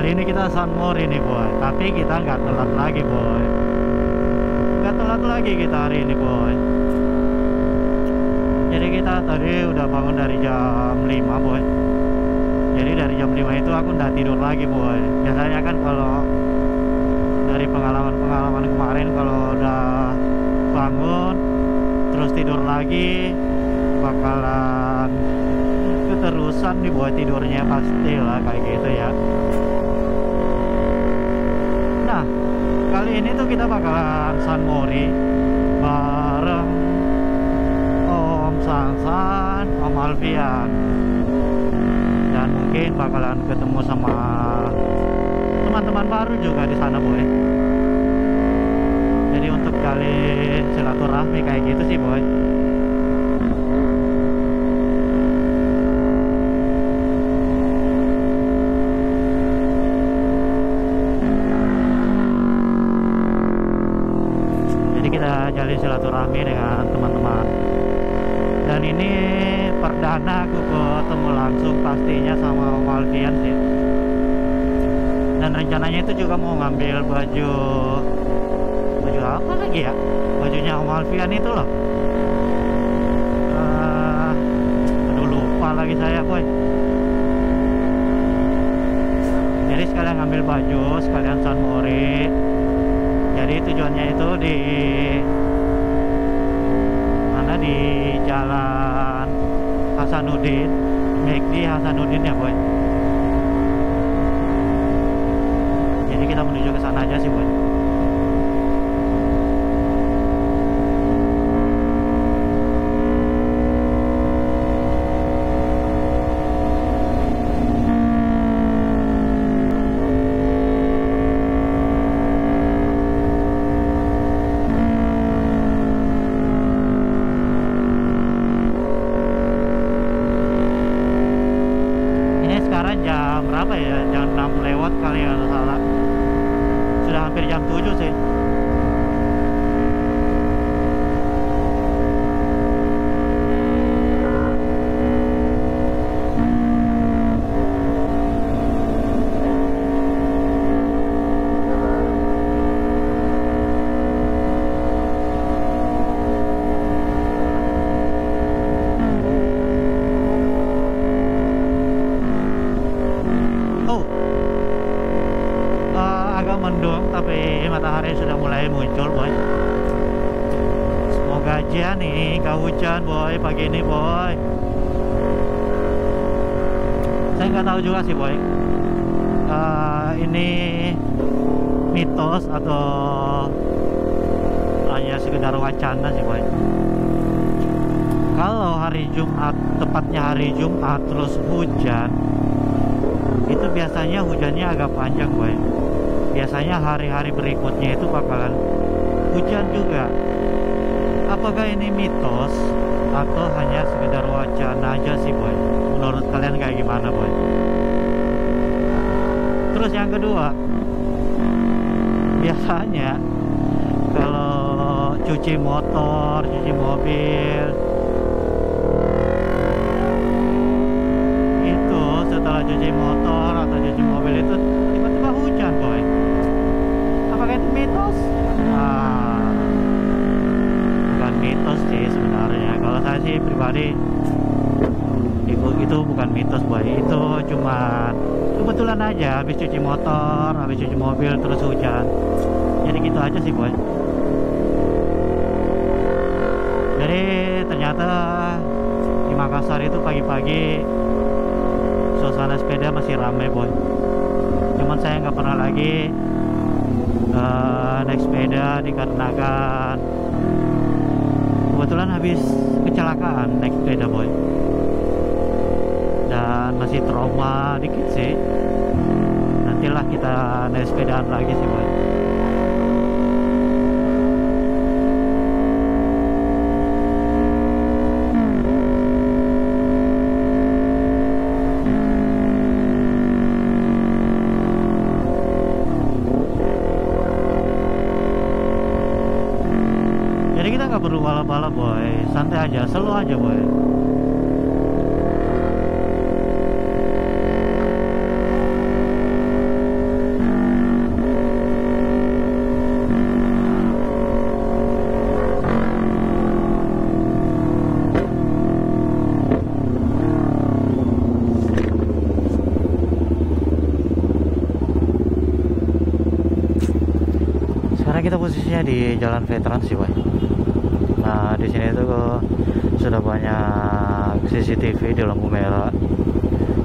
Kali ini kita Sunmori nih boy, tapi kita nggak telat lagi boy. Nggak telat lagi kita hari ini boy. Jadi kita tadi udah bangun dari jam 5 boy. Jadi dari jam 5 itu aku udah tidur lagi boy. Biasanya kan kalau dari pengalaman kemarin kalau udah bangun terus tidur lagi bakalan keterusan nih boy tidurnya, pastilah kayak gitu ya. Nah kali ini tuh kita bakalan Sunmori bareng Om Sansan, Om Alfian, dan mungkin bakalan ketemu sama teman-teman baru juga di sana boy. Jadi untuk kali silaturahmi kayak gitu sih boy. Jadi kita jalin silaturahmi dengan teman-teman. Dan ini perdana aku ketemu langsung pastinya sama Om Alfian sih. Dan rencananya itu juga mau ngambil baju apa lagi ya, bajunya Om Alfian itu loh. Aduh lupa lagi saya boy. Jadi sekalian ngambil baju, sekalian Sunmori. Jadi tujuannya itu di mana, di Jalan Hasanuddin, McD Hasanuddin ya boy. Jadi kita menuju ke sana aja sih boy. Jam berapa ya? Jam 6 lewat kali ya, kalau salah. Sudah hampir jam 7 sih. Agak mendung tapi matahari sudah mulai muncul boy. Semoga aja nih gak hujan boy pagi ini boy. Saya nggak tahu juga sih boy, ini mitos atau hanya sekedar wacana sih boy. Kalau hari Jumat, tepatnya hari Jumat terus hujan, itu biasanya hujannya agak panjang boy. Biasanya hari-hari berikutnya itu bakalan hujan juga. Apakah ini mitos atau hanya sekedar wacana aja sih boy? Menurut kalian kayak gimana boy? Terus yang kedua, biasanya kalau cuci motor, cuci mobil, itu setelah cuci motor atau cuci mobil itu tiba-tiba hujan boy. Apakah itu mitos? Bukan mitos sih sebenarnya. Kalau saya sih pribadi itu bukan mitos boy. Itu cuma kebetulan aja habis cuci motor, habis cuci mobil terus hujan. Jadi gitu aja sih boy. Jadi ternyata di Makassar itu pagi-pagi suasana sepeda masih ramai boy. Cuman saya nggak pernah lagi naik sepeda dikarenakan kebetulan habis kecelakaan naik sepeda boy, dan masih trauma dikit sih. Nantilah kita naik sepedaan lagi sih boy. Jadi kita nggak perlu balap-balap boy, santai aja, slow aja boy. kita posisinya di Jalan Veteran sih, boy. Nah, di sini tuh sudah banyak CCTV di lampu merah.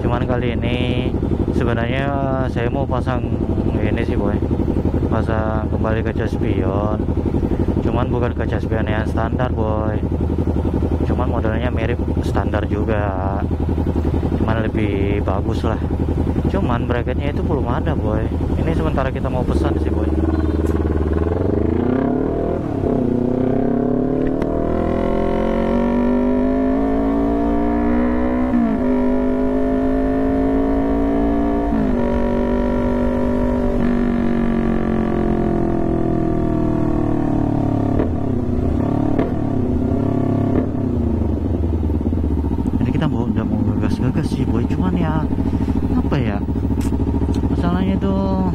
Cuman kali ini sebenarnya saya mau pasang ini sih, boy. Pasang kembali kaca spion. Cuman bukan kaca spion yang standar, boy. Cuman modelnya mirip standar juga. Cuman lebih bagus lah. Cuman bracketnya itu belum ada, boy. Ini sementara kita mau pesan sih, boy. Udah mau gagas-gagas sih, boy. Cuman ya apa ya, masalahnya tuh,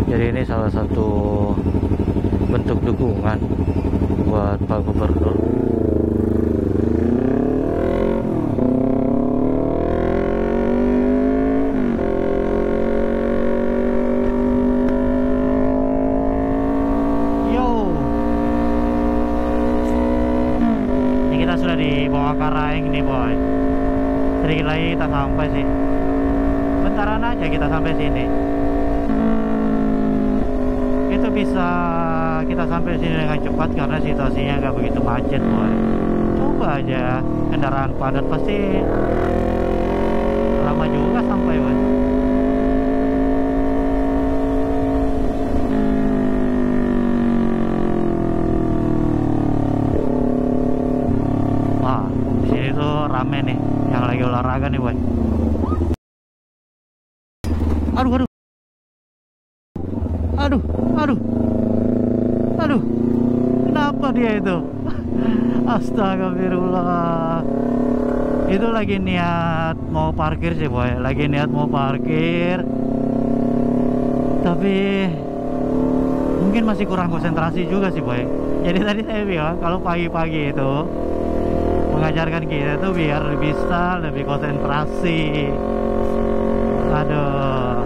jadi ini salah satu bentuk dukungan buat Pak Gubernur. Sudah di bawah Karaeng nih, boy. Sedikit lagi kita sampai sih. Bentaran aja kita sampai sini. Itu bisa kita sampai sini dengan cepat karena situasinya nggak begitu macet, boy. Coba aja kendaraan padat pasti lama juga sampai, boy. Rame nih yang lagi olahraga nih, boy. Aduh, kenapa dia itu? Astagfirullah. Itu lagi niat mau parkir sih, boy. Lagi niat mau parkir, tapi mungkin masih kurang konsentrasi juga sih, boy. Jadi tadi saya bilang kalau pagi-pagi itu mengajarkan kita tuh biar bisa lebih konsentrasi. Aduh.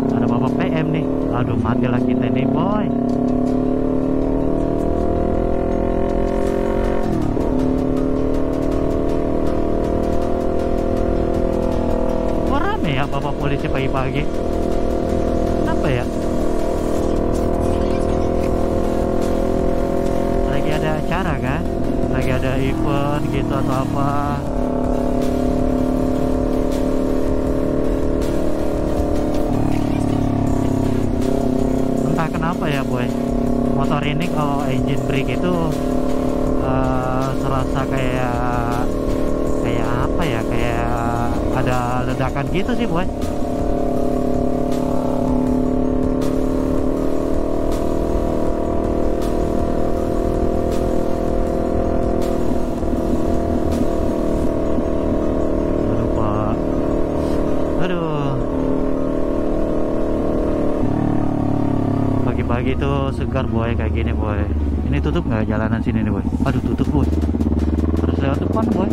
Ada bapak PM nih. Aduh, matilah kita nih, boy. Ya, bapak polisi pagi-pagi. Kenapa ya? Lagi ada acara kan? Lagi ada event gitu atau apa? Entah kenapa ya, boy. Motor ini kalau engine brake itu serasa kayak apa ya? Kayak ada ledakan gitu sih, boy. Aduh, Pak. Aduh. Pagi-pagi tuh segar, boy, kayak gini, boy. Ini tutup nggak jalanan sini nih, boy? Aduh, tutup, boy. Harus lewat depan, boy.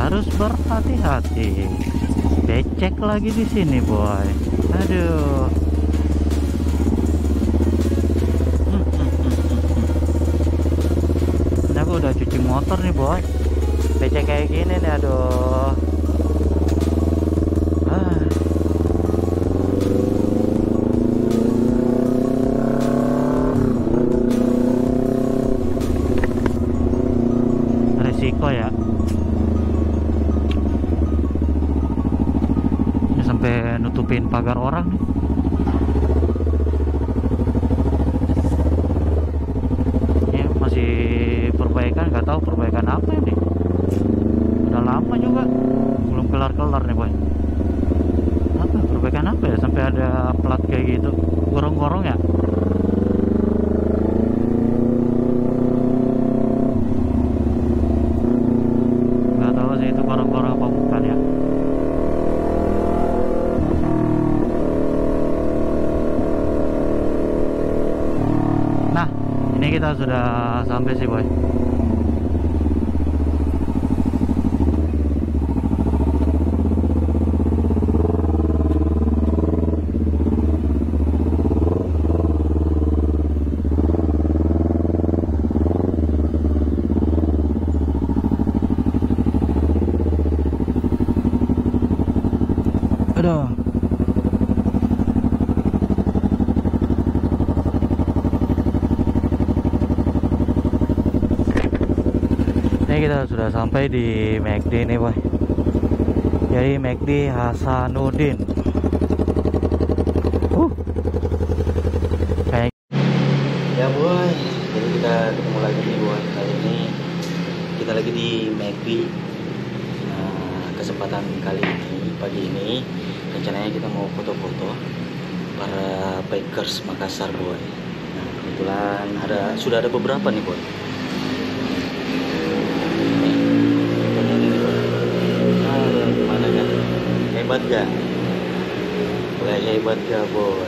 Harus berhati-hati. Becek lagi di sini, boy. Aduh. Ini aku udah cuci motor nih, boy. Becek kayak gini nih, aduh. Resiko ya. Sampai nutupin pagar orang nih. Ini masih perbaikan, nggak tahu perbaikan apa ini. Udah lama juga belum kelar-kelar nih, boy. Apa perbaikan ikan apa ya sampai ada plat kayak gitu, gorong-gorong ya. Nggak tahu sih itu gorong-gorong apa bukan ya. Nah, ini kita sudah sampai sih boy. Aduh. Ini kita sudah sampai di McD nih boy. Jadi McD Hasanuddin. Kayak ya boy. Jadi kita ketemu lagi nih boy. Kali ini kita lagi di McD. Nah, kesempatan kali ini pagi ini rencananya kita mau foto-foto para bikers Makassar boy. Nah, kebetulan sudah ada beberapa nih boy. Gimana kan? Hebat gak? Boleh hebat gak boy?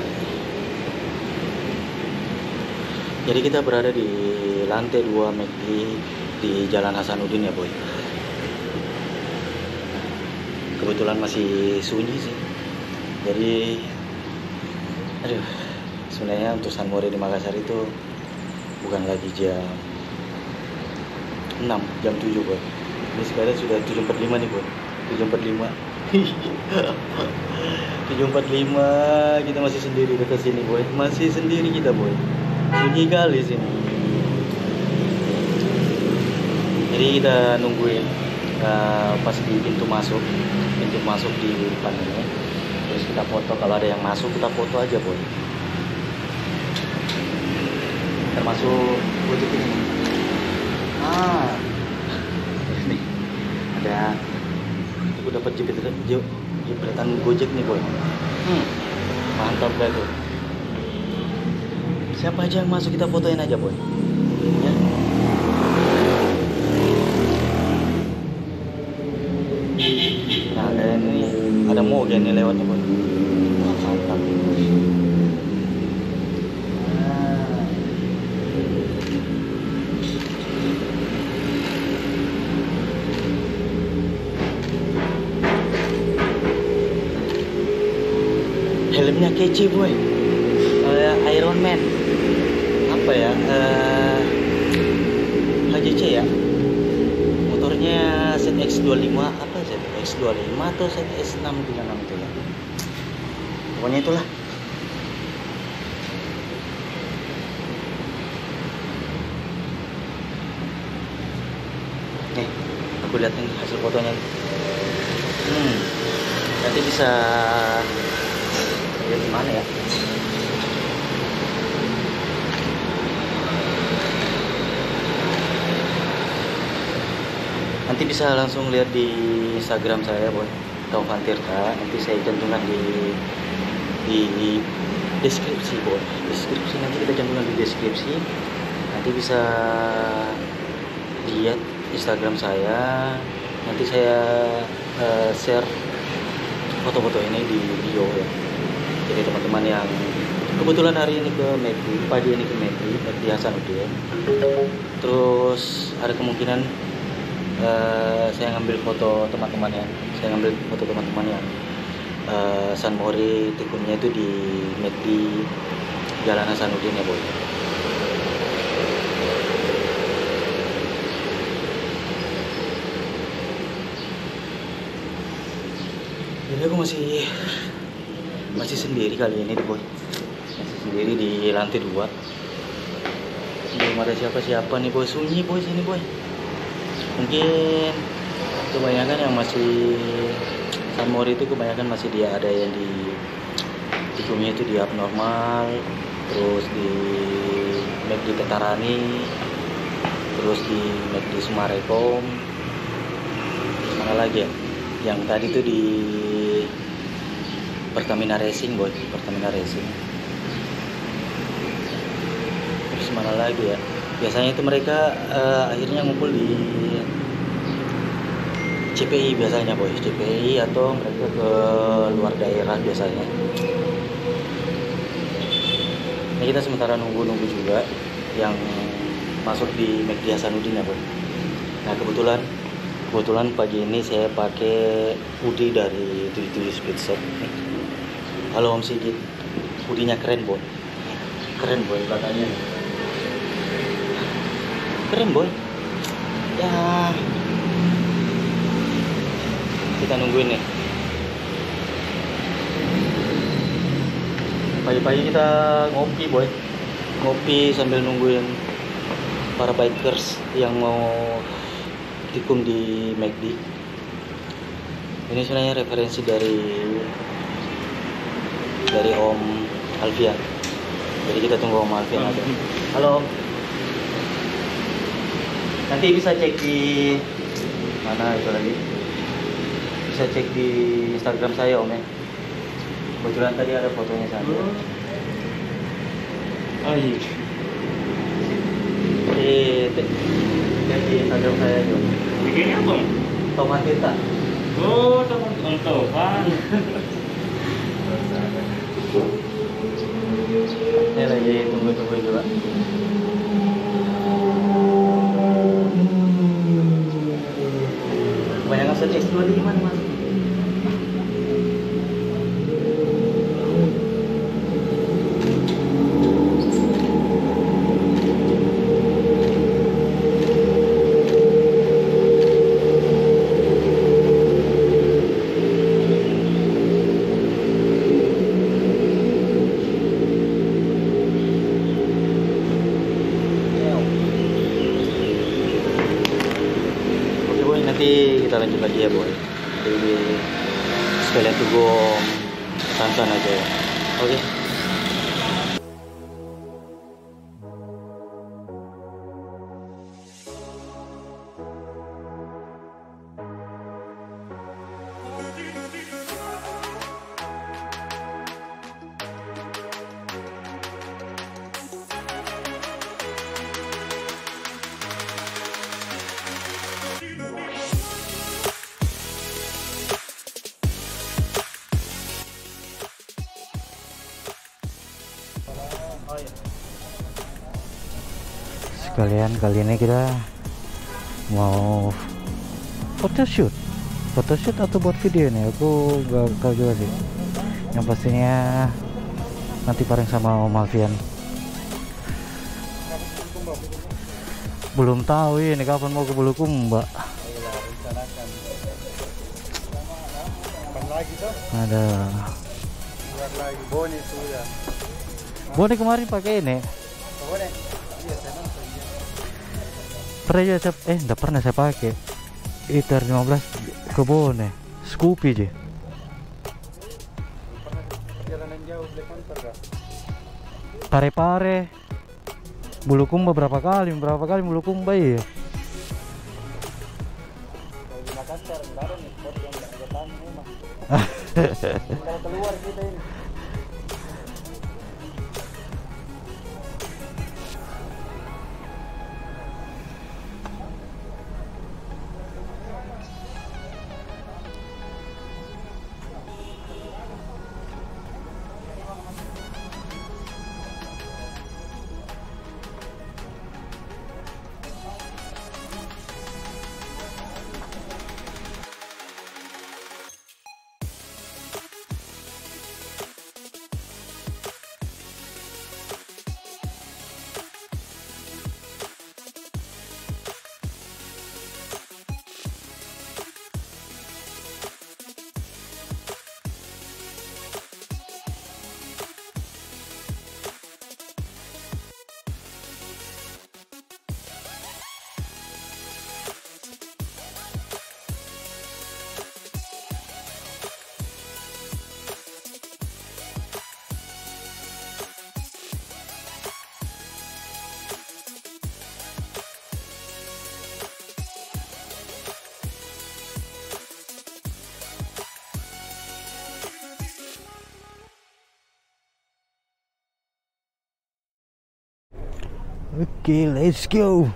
Jadi kita berada di lantai 2 McD di Jalan Hasanuddin ya boy. Kebetulan masih sunyi sih. Jadi aduh, sebenarnya untuk sunmori di Makassar itu bukan lagi jam 6, jam 7 boy. Ini sekarang sudah 7.45 nih boy. 7.45 7.45 kita masih sendiri dekat sini boy. Masih sendiri kita boy. Sunyi kali sini. Jadi kita nungguin pas di pintu masuk di depan ini, terus kita foto. Kalau ada yang masuk kita foto aja boy, termasuk Gojek ini. Ini ada, aku dapat jepretan Gojek nih boy. Mantap gak tuh. Siapa aja yang masuk kita fotoin aja boy ya. Nah, ada ini, ada moge nih lewatnya boy. Mantap. Helmnya kece boy, kayak Iron Man. Apa ya? HJC ya. Motornya ZX25 apa? ZX25 atau ZX636 itu ya. Pokoknya itulah. Nih, aku lihat nih hasil fotonya. Nanti bisa lihat di mana ya? Nanti bisa langsung lihat di Instagram saya boy, Taufan Tirta. Nanti saya cantumkan di deskripsi boy. Deskripsi nanti kita cantumkan di deskripsi. Nanti bisa lihat Instagram saya. Nanti saya share foto-foto ini di bio ya. Jadi teman-teman yang kebetulan hari ini ke McD, pagi ini ke McD Hasanuddin, terus ada kemungkinan saya ngambil foto teman-teman yang sunmori tikunnya itu di McD Jalan Hasanuddin ya boy. Jadi aku masih sendiri kali ini boy. Masih sendiri di lantai 2. Belum ada siapa-siapa nih boy. Sunyi boy sini boy. Mungkin kebanyakan yang masih sunmori itu kebanyakan masih dia ada yang di tikunnya itu di abnormal, terus di McD Petarani, terus di McD Sumarekon, terus mana lagi ya? Yang tadi tuh di Pertamina Racing boy, Pertamina Racing. Terus mana lagi ya? Biasanya itu mereka akhirnya ngumpul di CPI biasanya boy, CPI atau mereka ke luar daerah biasanya. Ini kita sementara nunggu juga yang masuk di McD Hasanuddin ya boy. Nah kebetulan pagi ini saya pakai hoodie dari 77 Speed Shop. Halo Om Sigit, hoodie-nya keren boy, keren boy belakangnya, keren boy. Ya kita nungguin nih. Pagi-pagi kita ngopi boy, ngopi sambil nungguin para bikers yang mau tikung di McD. Ini sebenarnya referensi dari Om Alfian. Jadi kita tunggu Om Alfian aja. Halo Om. Nanti bisa cek di mana itu lagi? Bisa cek di Instagram saya Om ya. Kebetulan tadi ada fotonya sana. Oh iya. Di Instagram saya juga. Bikinnya apa? Tomat kita. Oh, topan. Ini lagi tunggu juga. Banyak ngasih X2 di gimana mas? Nanti kita lanjut lagi ya boy. Jadi sekalian tunggu Tantan aja ya. Oke. Sekalian kali ini kita mau photoshoot atau buat video nih, aku gak tahu juga sih. Yang pastinya nanti bareng sama Om Alfian. Belum tahu ini kapan mau ke Bulukumba. Ada Boni kemarin pakai ini. Enggak pernah saya pakai ITR 15 ke Bone Scoopy aja. Pare-pare Bulukumba berapa kali Bulukumba ya. Keluar kita ini. Oke, let's go.